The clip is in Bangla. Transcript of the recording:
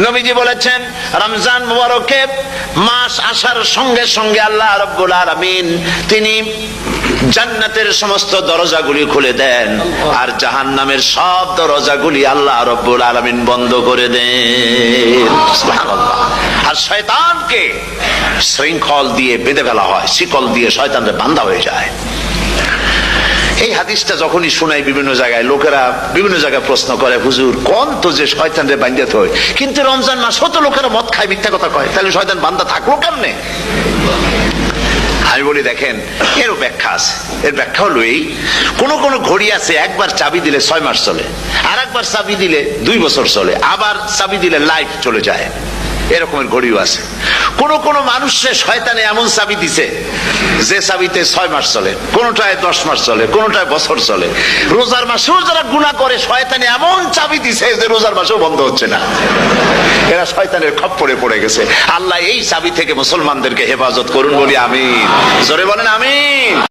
নবীজি বলেছেন রমজান মুবারকে মাস আসার সঙ্গে সঙ্গে আল্লাহ রাব্বুল আলামিন তিনি জান্নাতের সমস্ত দরজাগুলি খুলে দেন আর জাহান্নামের সব দরজাগুলি আল্লাহ রাব্বুল আলামিন বন্ধ করে দেন। সুবহানাল্লাহ। আর শয়তানকে শৃঙ্খল দিয়ে বেঁধে ফেলা হয়, শিকল দিয়ে শয়তানরে বাঁধা হয়ে যায়। এই হাদিসটা যখনই শোনাই বিভিন্ন জায়গায় লোকেরা বিভিন্ন জায়গায় প্রশ্ন করে, হুজুর কোন তো যে শয়তানরে বাঁধতে হয়, কিন্তু রমজান মাস হতো লোকেরা মদ খায়, মিথ্যা কথা কয়, তাহলে শয়তান বাঁধা থাকলো কেমনে? আমি বলি দেখেন, এরও ব্যাখ্যা আছে। এর ব্যাখ্যা হলো এই, কোন কোন ঘড়ি আছে একবার চাবি দিলে 6 মাস চলে, আর একবার চাবি দিলে 2 বছর চলে, আবার চাবি দিলে লাইফ চলে যায়, এরকমের ঘড়িও আছে। কোন কোন মানুষের শয়তানে এমন চাবি দিছে যে চাবিতে 6 মাস চলে, কোনটায় 10 মাস চলে, কোনটায় বছর চলে। রোজার মাসেও যারা গুনাহ করে শয়তানে এমন চাবি দিছে যে রোজার মাসেও বন্ধ হচ্ছে না। এরা শয়তানের খপ্পরে পড়ে গেছে। আল্লাহ এই চাবি থেকে মুসলমানদেরকে হেফাজত করুন বলি আমিন। জোরে বলেন আমিন।